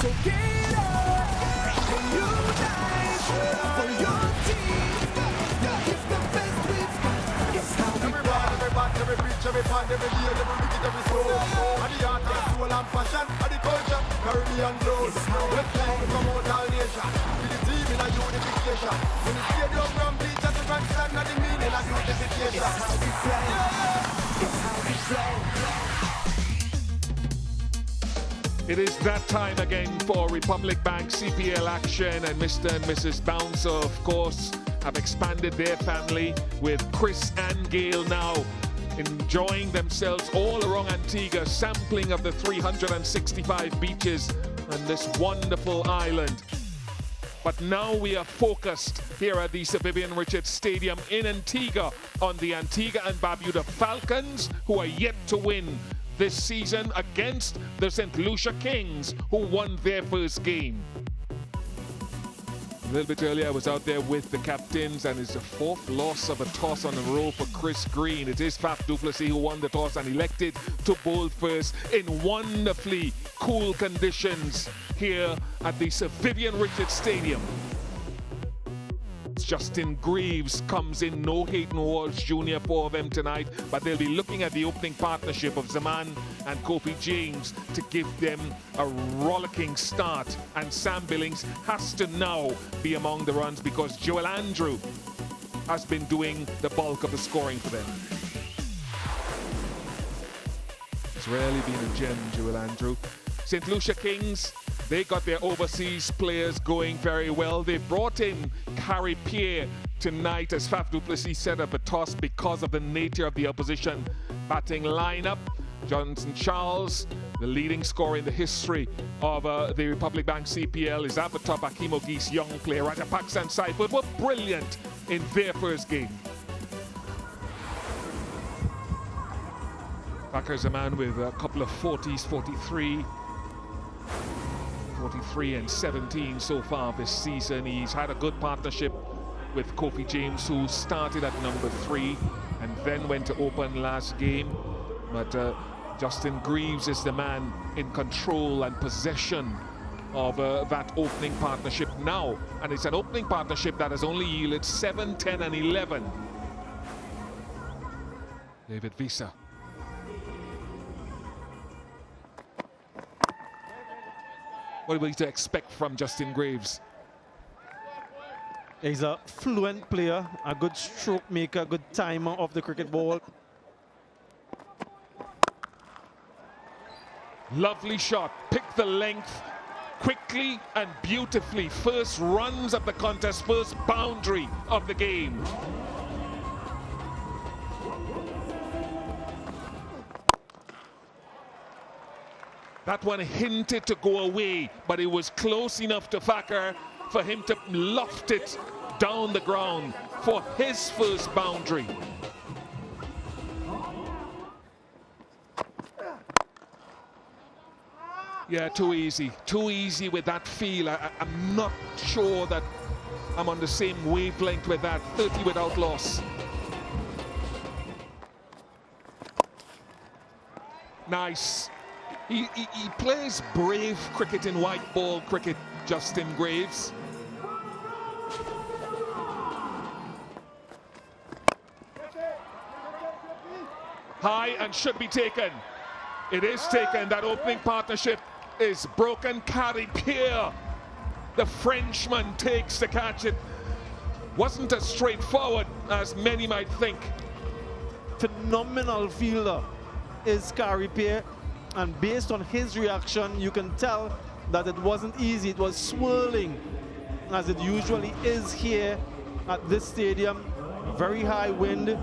So get up and unite for your team. It's the best we've got. It's how we play. Every bat, every pitch, every punt, every lead, every wicket, every score. And the art and soul and passion, and the culture, Caribbean blood. We're playing from out all nation. With the team in a unification. When the stadium from bleachers to grandstand, and the meaning of unification. It's how we play. It's how we play. It is that time again for Republic Bank CPL action, and Mr. and Mrs. Bouncer, of course, have expanded their family with Chris and Gail now enjoying themselves all around Antigua, sampling of the 365 beaches on this wonderful island. But now we are focused here at the Sir Vivian Richards Stadium in Antigua on the Antigua and Barbuda Falcons, who are yet to win this season against the St. Lucia Kings, who won their first game. A little bit earlier, I was out there with the captains, and it's the fourth loss of a toss on a row for Chris Green. It is Faf du Plessis who won the toss and elected to bowl first in wonderfully cool conditions here at the Sir Vivian Richards Stadium. Justin Greaves comes in, no Hayden Walsh Jr. for them tonight, but they'll be looking at the opening partnership of Zaman and Kofi James to give them a rollicking start. And Sam Billings has to now be among the runs because Joel Andrew has been doing the bulk of the scoring for them. It's rarely been a gem, Joel Andrew. St. Lucia Kings, they got their overseas players going very well. They brought in Carrie Pierre tonight as Faf du Plessis set up a toss because of the nature of the opposition batting lineup. Johnson Charles, the leading scorer in the history of the Republic Bank CPL, is at the top. Akeem Ogis, young player, Rajapaksa and Saiford were brilliant in their first game. Bakker's a man with a couple of 40s, 43 and 17 so far this season. He's had a good partnership with Kofi James, who started at number 3 and then went to open last game. But Justin Greaves is the man in control and possession of that opening partnership now. And it's an opening partnership that has only yielded 7, 10 and 11. David Visa. What are we to expect from Justin Greaves? He's a fluent player, a good stroke maker, good timer of the cricket ball. Lovely shot, picked the length quickly and beautifully. First runs of the contest, first boundary of the game. That one hinted to go away, but it was close enough to Facker for him to loft it down the ground for his first boundary. Yeah, too easy with that feel. I'm not sure that I'm on the same wavelength with that. 30 without loss. Nice. He plays brave cricket in white ball cricket, Justin Greaves. High and should be taken. It is taken. That opening partnership is broken. Carrie Pierre, the Frenchman, takes the catch. It wasn't as straightforward as many might think. Phenomenal fielder is Carrie Pierre. And based on his reaction, you can tell that it wasn't easy. It was swirling, as it usually is here at this stadium. Very high wind,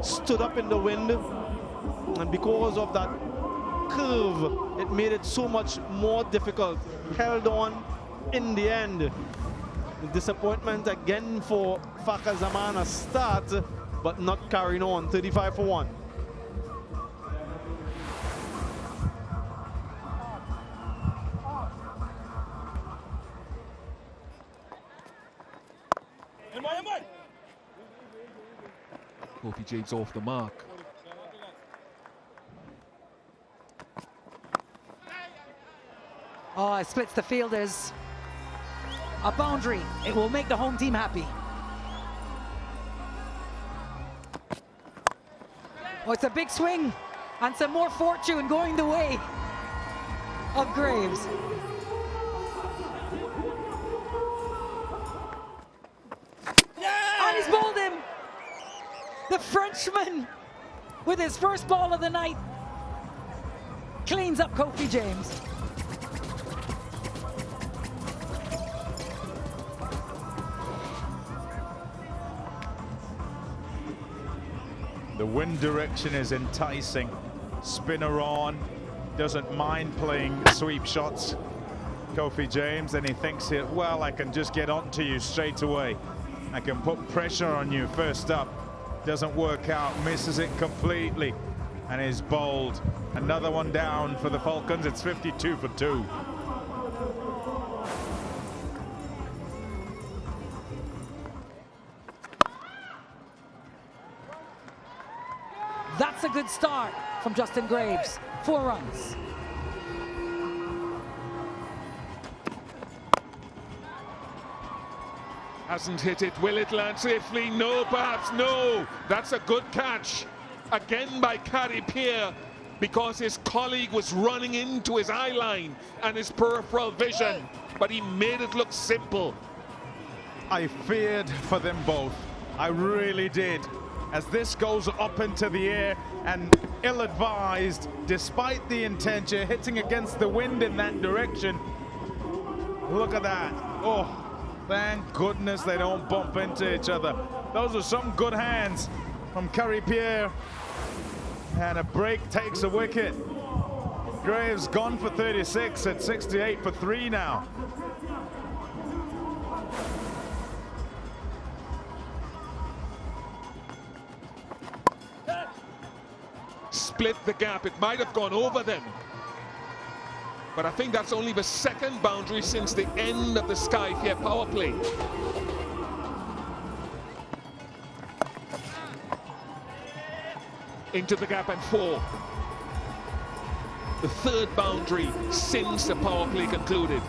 stood up in the wind, and because of that curve, it made it so much more difficult. Held on in the end. Disappointment again for Fakhar Zaman, a start, but not carrying on. 35 for 1. Kofi James off the mark. Oh, it splits the fielders. A boundary. It will make the home team happy. Oh, it's a big swing. And some more fortune going the way of Graves. And he's bowled him. The Frenchman, with his first ball of the night, cleans up Kofi James. The wind direction is enticing. Spinner on, doesn't mind playing sweep shots. Kofi James, and he thinks, well, I can just get onto you straight away. I can put pressure on you first up. Doesn't work out, misses it completely, and is bowled. Another one down for the Falcons. It's 52 for 2. That's a good start from Justin Graves. 4 runs. Hasn't hit it. Will it land safely? No, perhaps no. That's a good catch. Again by Gary Pierre, because his colleague was running into his eye line and his peripheral vision, but he made it look simple. I feared for them both. I really did. As this goes up into the air and ill-advised, despite the intention, hitting against the wind in that direction. Look at that. Oh, thank goodness they don't bump into each other. Those are some good hands from Gary Pierre. And a break takes a wicket. Graves gone for 36 at 68 for 3 now. Split the gap. It might have gone over them, but I think that's only the second boundary since the end of the Sky-Fair power play. Into the gap and 4. The third boundary since the power play concluded.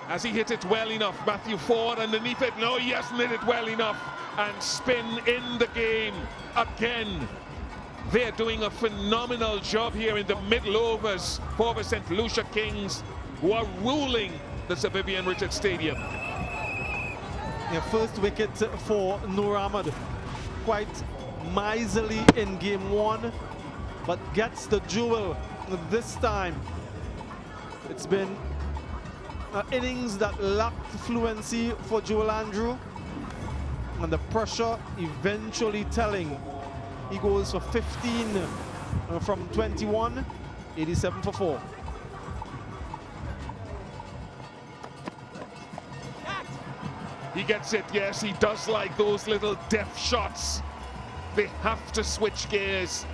Has he hit it well enough? Matthew Ford underneath it. No, he hasn't hit it well enough. And spin in the game again. They're doing a phenomenal job here in the middle overs for the St. Lucia Kings, who are ruling the Sir Vivian Richards Stadium. Yeah, first wicket for Noor Ahmed. Quite miserly in game 1, but gets the jewel this time. It's been innings that lacked fluency for Joel Andrew, and the pressure eventually telling. He goes for 15 from 21, 87 for 4. He gets it, yes, he does like those little deft shots. They have to switch gears.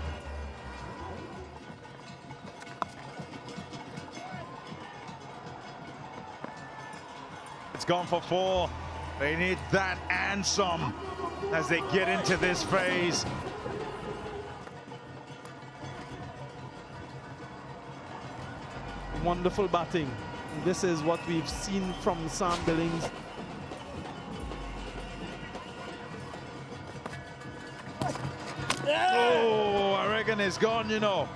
It's gone for 4. They need that and some as they get into this phase. Wonderful batting. This is what we've seen from Sam Billings. Oh, I reckon it's gone, you know.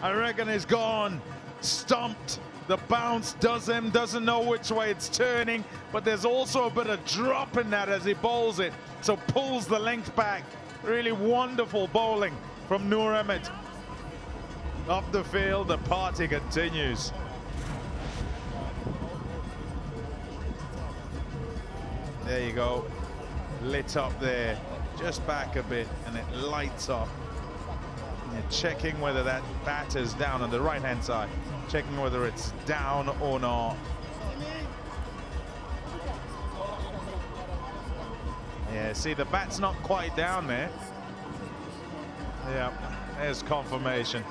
I reckon it's gone. Stumped. The bounce does him, doesn't know which way it's turning, but there's also a bit of drop in that as he bowls it, so pulls the length back. Really wonderful bowling from Noor Ahmed. Up the field, the party continues. There you go. Lit up there. Just back a bit, and it lights up. And you're checking whether that batter's down on the right-hand side. Checking whether it's down or not. Yeah, see, the bat's not quite down there. Yeah, there's confirmation.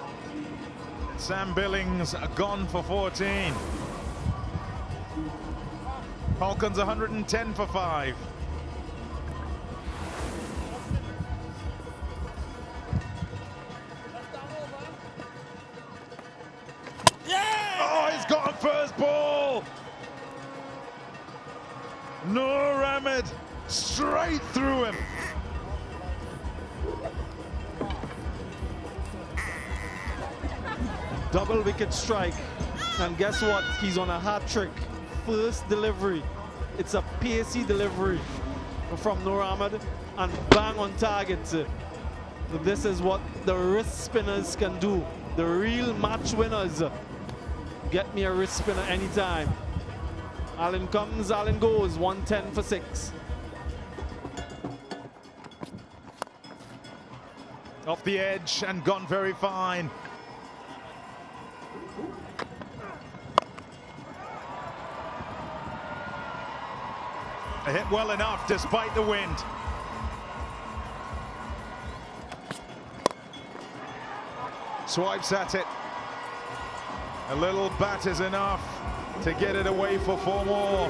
Sam Billings gone for 14. Falcons 110 for 5. Nur Ahmed straight through him. Double wicket strike. And guess what? He's on a hat trick. First delivery. It's a pacey delivery from Nur Ahmed and bang on target. This is what the wrist spinners can do. The real match winners. Get me a wrist spinner anytime. Allen comes, Allen goes. 110 for 6. Off the edge and gone very fine. A hit well enough despite the wind. Swipes at it. A little bat is enough to get it away for 4 more.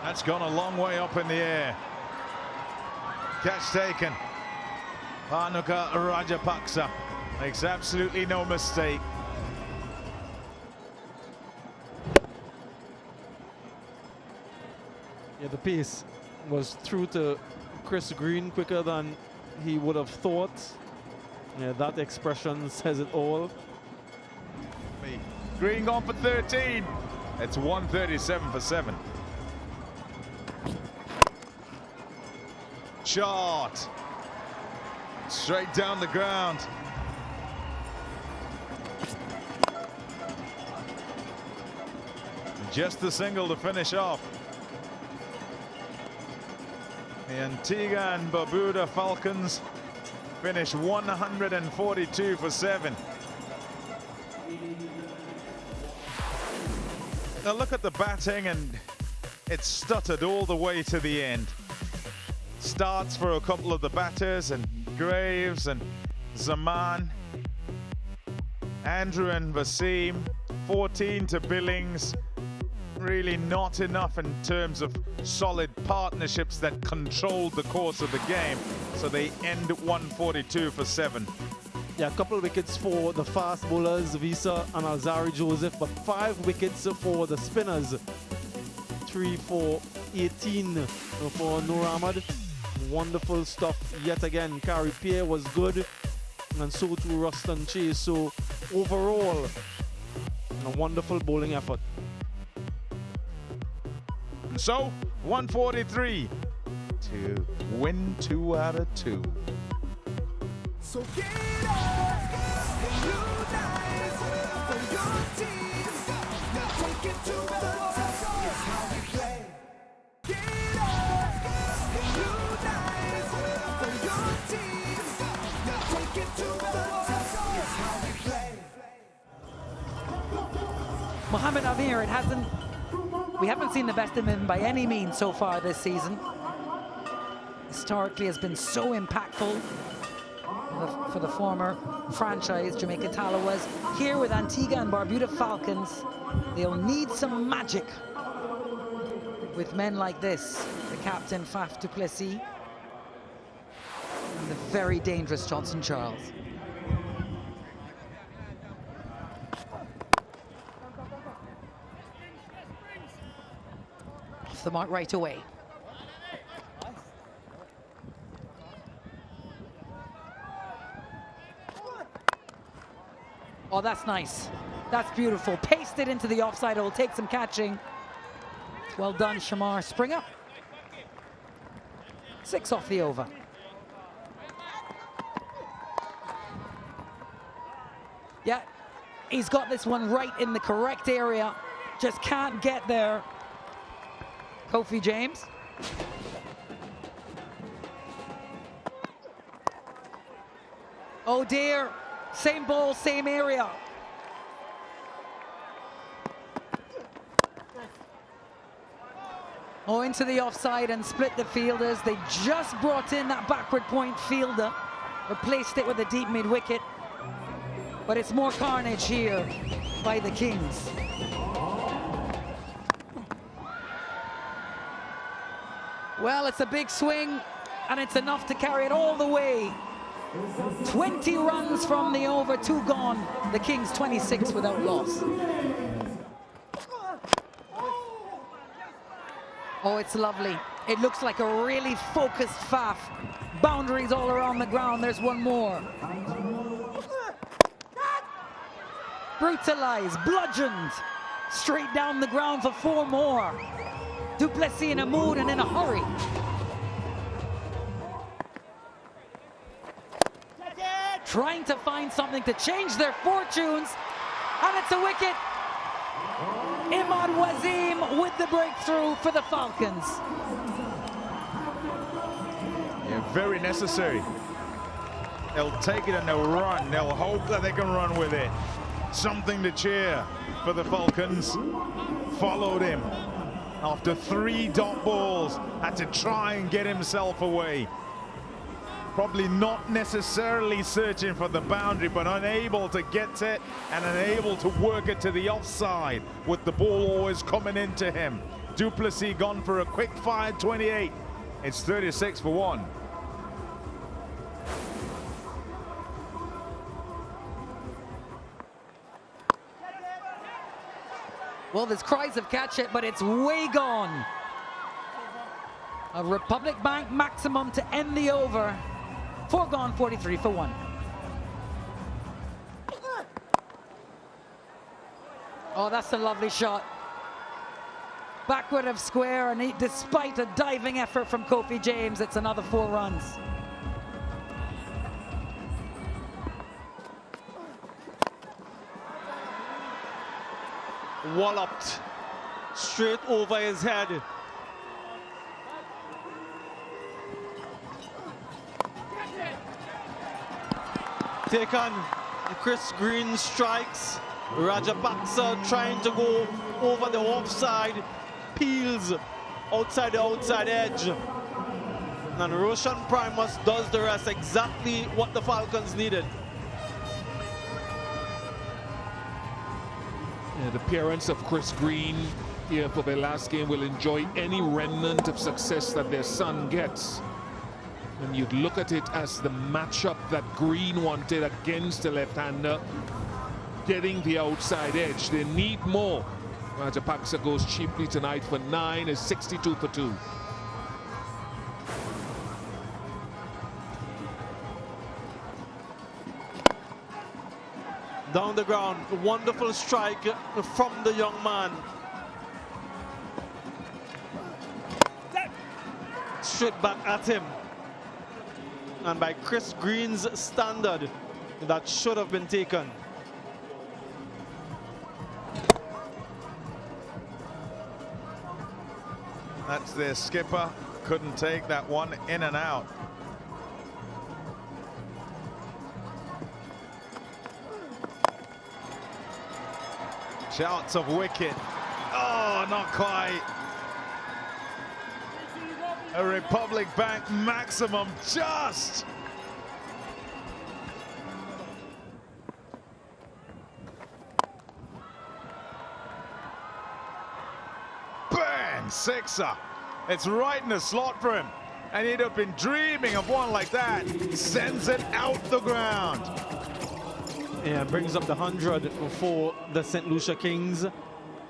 That's gone a long way up in the air. Catch taken. Bhanuka Rajapaksa makes absolutely no mistake. Yeah, the pace was through to Chris Green quicker than he would have thought. Yeah, that expression says it all. Green gone for 13. It's 137 for 7. Shot. Straight down the ground. Just the single to finish off. The Antigua and Barbuda Falcons finish 142 for 7. Now look at the batting, and it's stuttered all the way to the end. Starts for a couple of the batters, and Graves and Zaman, Andrew and Vaseem, 14 to Billings. Really not enough in terms of solid partnerships that controlled the course of the game. So they end 142 for 7. Yeah, a couple of wickets for the fast bowlers, Visa and Alzari Joseph, but 5 wickets for the spinners. 3 for 18 for Nur Ahmed. Wonderful stuff yet again. Carey Pierre was good, and so too Ruston Chase. So overall, a wonderful bowling effort. And so 143 to win 2 out of 2. So get up and unite for your team. Now take it to the top. It's how we play. Get up and unite for your team. Now take it to the top. It's how we play. Mohamed Amir, we haven't seen the best of him by any means so far this season. Historically has been so impactful for the former franchise Jamaica Talawas. Here with Antigua and Barbuda Falcons, they'll need some magic with men like this, the captain Faf du Plessis and the very dangerous Johnson Charles. Off the mark right away. Oh, that's nice. That's beautiful. Pasted into the offside. It'll take some catching. Well done, Shamar Springer. 6 off the over. Yeah, he's got this one right in the correct area. Just can't get there. Kofi James. Oh dear. Same ball, same area. Oh, into the offside and split the fielders. They just brought in that backward point fielder, replaced it with a deep mid-wicket. But it's more carnage here by the Kings. Well, it's a big swing, and it's enough to carry it all the way 20 runs from the over, 2 gone. The Kings 26 without loss. Oh, it's lovely. It looks like a really focused Faf. Boundaries all around the ground. There's one more. Brutalized, bludgeoned. Straight down the ground for 4 more. Du Plessis in a mood and in a hurry. Trying to find something to change their fortunes. And it's a wicket. Imad Wazim with the breakthrough for the Falcons. Yeah, very necessary. They'll take it and they'll run. They'll hope that they can run with it. Something to cheer for the Falcons. Followed him after 3 dot balls. Had to try and get himself away. Probably not necessarily searching for the boundary, but unable to get it and unable to work it to the offside with the ball always coming into him. Du Plessis gone for a quick fire 28. It's 36 for 1. Well, there's cries of catch it, but it's way gone. A Republic Bank maximum to end the over. 4 gone, 43 for 1. Oh, that's a lovely shot. Backward of square, and despite a diving effort from Kofi James, it's another 4 runs. Walloped straight over his head. Taken. Chris Green strikes. Rajapaksa trying to go over the offside. Peels outside the outside edge. And Roshan Primus does the rest, exactly what the Falcons needed. Yeah, the parents of Chris Green here for their last game will enjoy any remnant of success that their son gets. And you'd look at it as the matchup that Green wanted against the left-hander, getting the outside edge. They need more. Rajapaksa goes cheaply tonight for 9, is 62 for 2. Down the ground, wonderful strike from the young man. Straight back at him. And by Chris Green's standard, that should have been taken. That's their skipper. Couldn't take that one, in and out. Shouts of wicket. Oh, not quite. A Republic Bank maximum, just. Bang, sixer. It's right in the slot for him. And he'd have been dreaming of one like that. Sends it out the ground. Yeah, brings up the 100 for the St. Lucia Kings.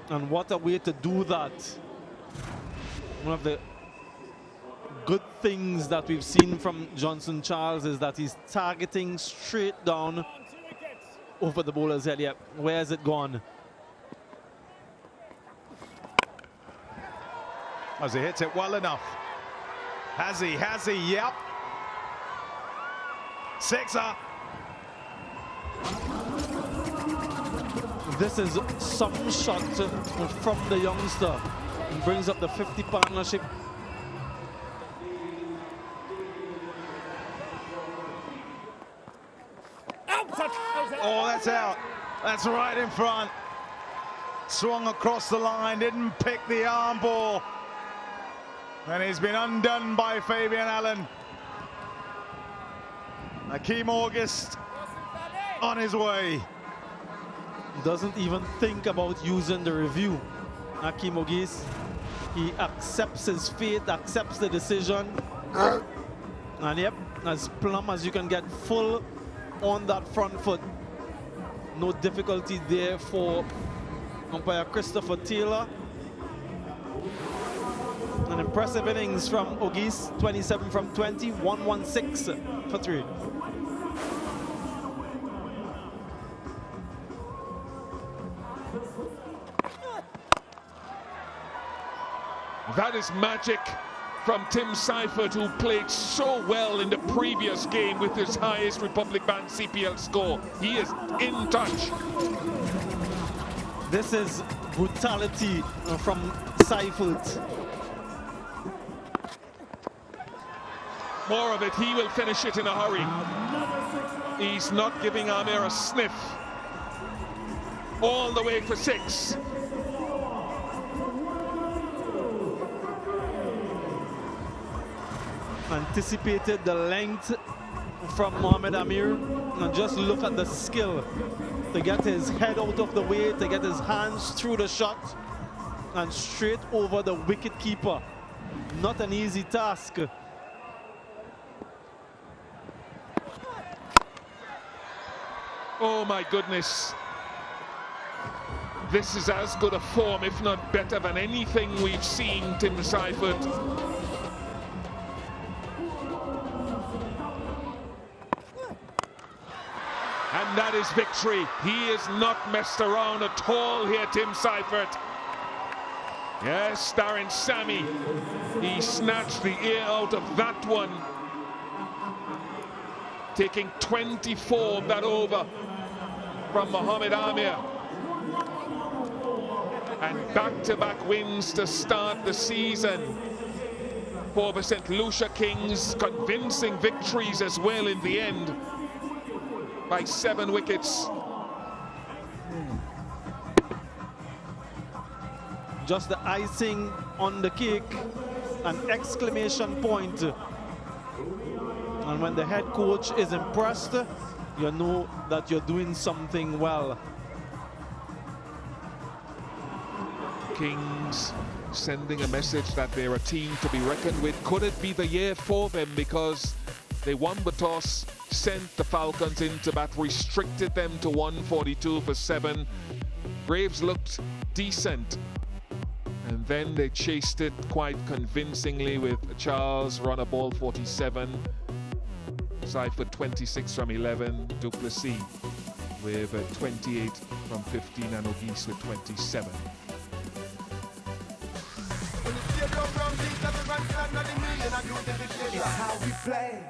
And what a way to do that. One of the good things that we've seen from Johnson Charles is that he's targeting straight down over the bowler's head. Yep, where has it gone? As he hits it well enough. Has he? Yep. Sixer. This is some shot from the youngster. He brings up the 50 partnership. Oh, that's out. That's right in front. Swung across the line, didn't pick the arm ball. And he's been undone by Fabian Allen. Akeem August on his way. Doesn't even think about using the review. Akeem August, he accepts his fate, accepts the decision, And yep, as plumb as you can get, full on that front foot. No difficulty there for umpire Christopher Taylor. An impressive innings from Ogis, 27 from 20, 116 for 3. That is magic from Tim Seifert, who played so well in the previous game with his highest Republic Bank CPL score. He is in touch. This is brutality from Seifert. More of it, he will finish it in a hurry. He's not giving Amir a sniff. All the way for 6. Anticipated the length from Mohamed Amir, and just look at the skill to get his head out of the way, to get his hands through the shot and straight over the wicket keeper. Not an easy task. Oh my goodness. This is as good a form, if not better, than anything we've seen Tim Seifert. And that is victory. He is not messed around at all here, Tim Seifert. Yes, Darren Sammy. He snatched the air out of that one. Taking 24 of that over from Mohamed Amir. And back-to-back wins to start the season for the St. Lucia Kings. Convincing victories as well in the end by 7 wickets. Just the icing on the cake, an exclamation point. And when the head coach is impressed, you know that you're doing something well. Kings sending a message that they're a team to be reckoned with. Could it be the year for them, because they won the toss, sent the Falcons into bat, restricted them to 142 for 7. Braves looked decent, and then they chased it quite convincingly with Charles run a ball 47, Seifert 26 from 11, Duplessis with 28 from 15, and Ogis with 27. It's how we play.